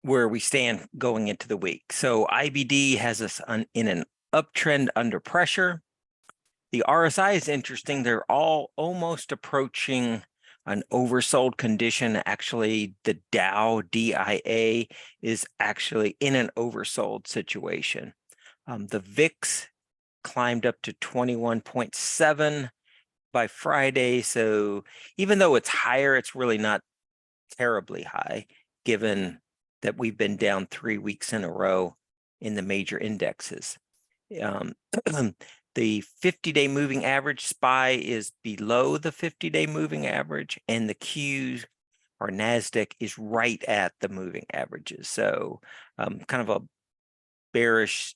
where we stand going into the week. So IBD has us in an uptrend under pressure. The RSI is interesting. They're all almost approaching an oversold condition. Actually, the Dow DIA is actually in an oversold situation. The VIX climbed up to 21.7 by Friday. So even though it's higher, it's really not terribly high, given that we've been down 3 weeks in a row in the major indexes. The 50-day moving average SPY is below the 50-day moving average, and the Qs or NASDAQ is right at the moving averages. So kind of a bearish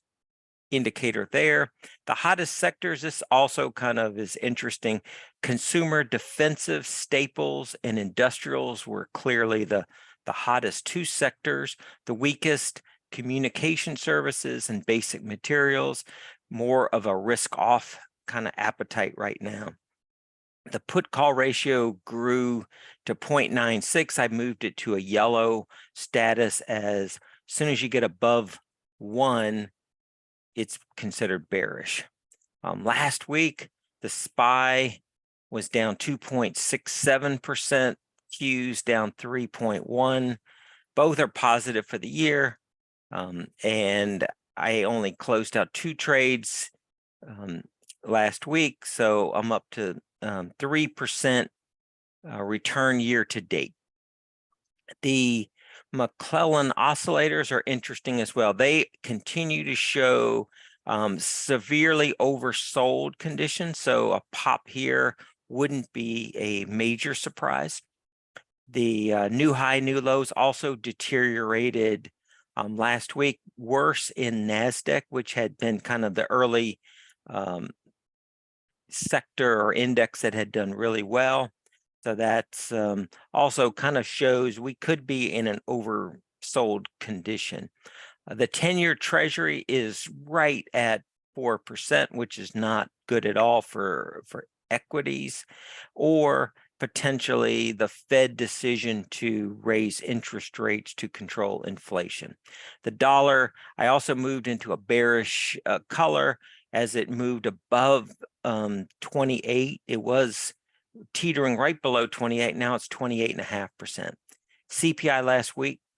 indicator there. The hottest sectors, this also kind of is interesting. Consumer, defensive, staples, and industrials were clearly the hottest two sectors. The weakest, communication services and basic materials, more of a risk off kind of appetite right now. The put call ratio grew to 0.96. I moved it to a yellow status. As soon as you get above 1, it's considered bearish. Last week, the SPY was down 2.67%, Qs down 3.1. Both are positive for the year. And I only closed out 2 trades last week, so I'm up to 3% return year to date. The McClellan oscillators are interesting as well. They continue to show severely oversold conditions, so a pop here wouldn't be a major surprise. The new high, new lows also deteriorated last week, worse in NASDAQ, which had been kind of the early sector or index that had done really well. So that's also kind of shows we could be in an oversold condition. The 10-year Treasury is right at 4%, which is not good at all for equities, or potentially the Fed decision to raise interest rates to control inflation. The dollar, I also moved into a bearish color as it moved above 28. It was teetering right below 28. Now it's 28.5%. CPI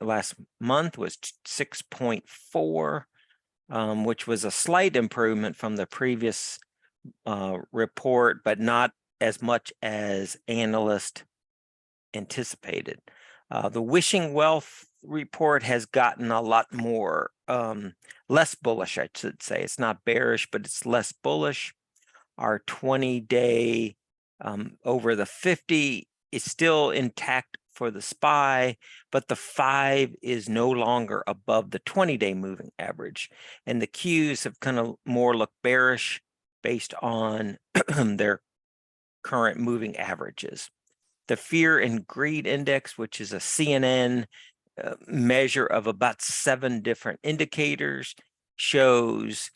last month was 6.4, which was a slight improvement from the previous report, but not as much as analysts anticipated. The wishing wealth report has gotten a lot more less bullish, I should say. It's not bearish, but it's less bullish. Our 20-day over the 50 is still intact for the SPY, but the 5 is no longer above the 20-day moving average. And the Qs have kind of more looked bearish based on their current moving averages. The fear and greed index, which is a CNN measure of about 7 different indicators, shows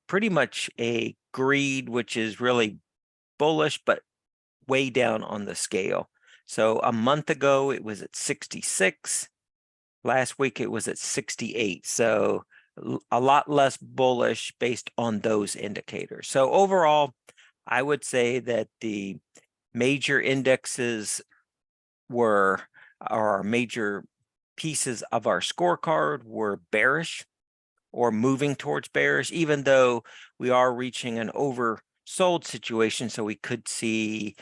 pretty much a greed, which is really bullish, but way down on the scale. So a month ago, it was at 66. Last week, it was at 68. So a lot less bullish based on those indicators. So overall, I would say that the major indexes were, our major pieces of our scorecard were bearish or moving towards bearish, even though we are reaching an oversold situation. So we could see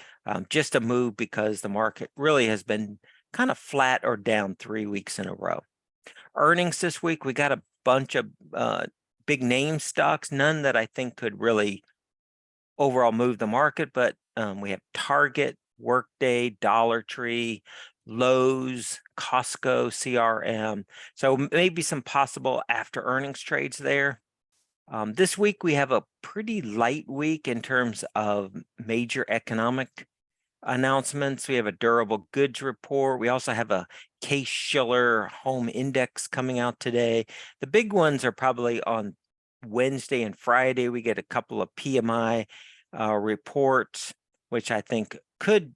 just a move because the market really has been kind of flat or down 3 weeks in a row. Earnings this week, we got a bunch of big name stocks, none that I think could really overall move the market, but we have Target, Workday, Dollar Tree, Lowe's, Costco, CRM. So maybe some possible after earnings trades there. This week, we have a pretty light week in terms of major economic announcements. We have a durable goods report. We also have a Case-Shiller home index coming out today. The big ones are probably on Wednesday and Friday. We get a couple of PMI reports, which I think could,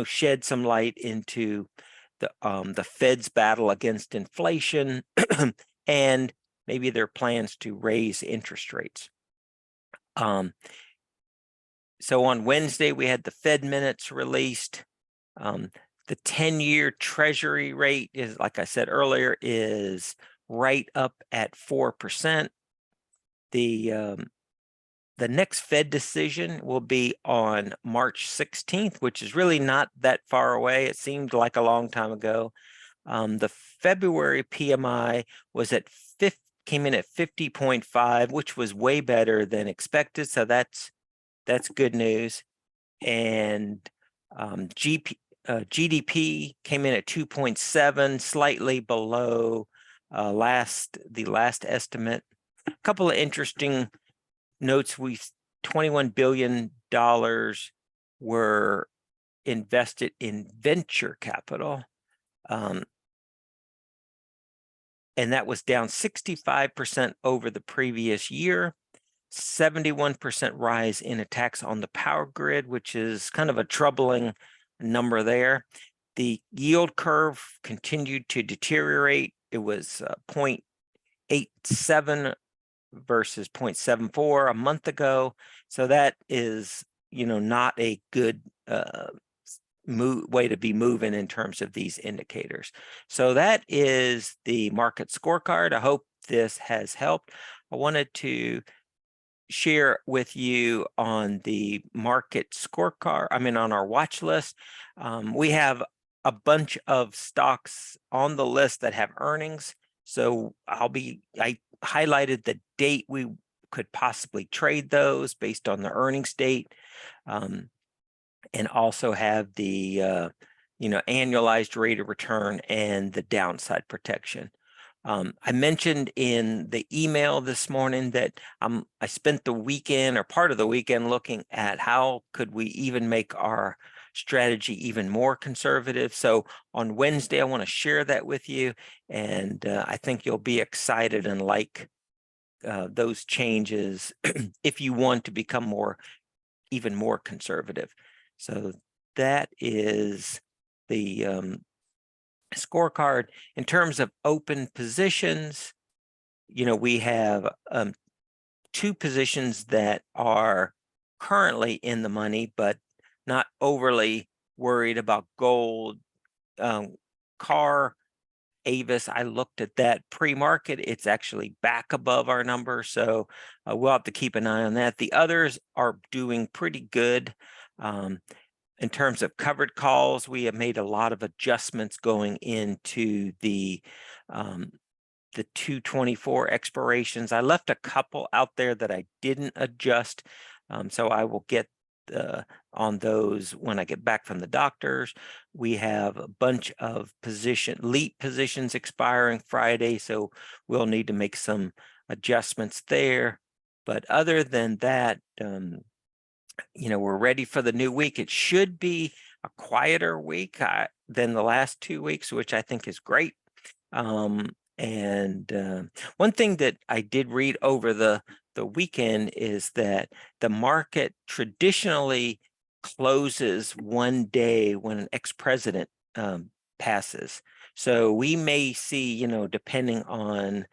shed some light into the Fed's battle against inflation and maybe their plans to raise interest rates. So on Wednesday, we had the Fed minutes released. The 10-year Treasury rate is, like I said earlier, is right up at 4%. The next Fed decision will be on March 16th, which is really not that far away. It seemed like a long time ago. The February PMI was came in at 50.5, which was way better than expected. So that's good news. And GDP came in at 2.7, slightly below the last estimate. A couple of interesting notes: $21 billion were invested in venture capital, and that was down 65% over the previous year. 71% rise in attacks on the power grid, which is kind of a troubling number there. The yield curve continued to deteriorate. It was 0.87 versus 0.74 a month ago. So that is, not a good way to be moving in terms of these indicators. So that is the market scorecard. I hope this has helped. I wanted to share with you on the market scorecard, on our watch list. We have a bunch of stocks on the list that have earnings. So I highlighted the date we could possibly trade those based on the earnings date, and also have the annualized rate of return and the downside protection. I mentioned in the email this morning that I spent the weekend or part of the weekend looking at how could we even make our strategy even more conservative. So on Wednesday, I want to share that with you, and I think you'll be excited and like those changes if you want to become even more conservative. So that is the scorecard. In terms of open positions, we have 2 positions that are currently in the money, but not overly worried about gold. Car, Avis, I looked at that pre-market. It's actually back above our number, so we'll have to keep an eye on that. The others are doing pretty good. In terms of covered calls, we have made a lot of adjustments going into the 224 expirations. I left a couple out there that I didn't adjust, so I will get on those when I get back from the doctors. We have a bunch of LEAP positions expiring Friday, so we'll need to make some adjustments there. But other than that, we're ready for the new week. It should be a quieter week than the last 2 weeks, which I think is great. And one thing that I did read over the weekend is that the market traditionally closes one day when an ex-president passes. So we may see, depending on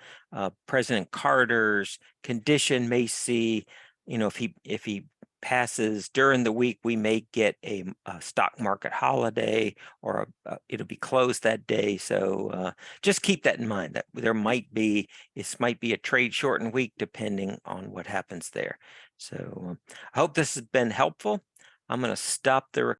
President Carter's condition, may see, if he passes during the week, we may get a stock market holiday, or it'll be closed that day. So just keep that in mind, that this might be a trade shortened week depending on what happens there. So I hope this has been helpful. I'm going to stop the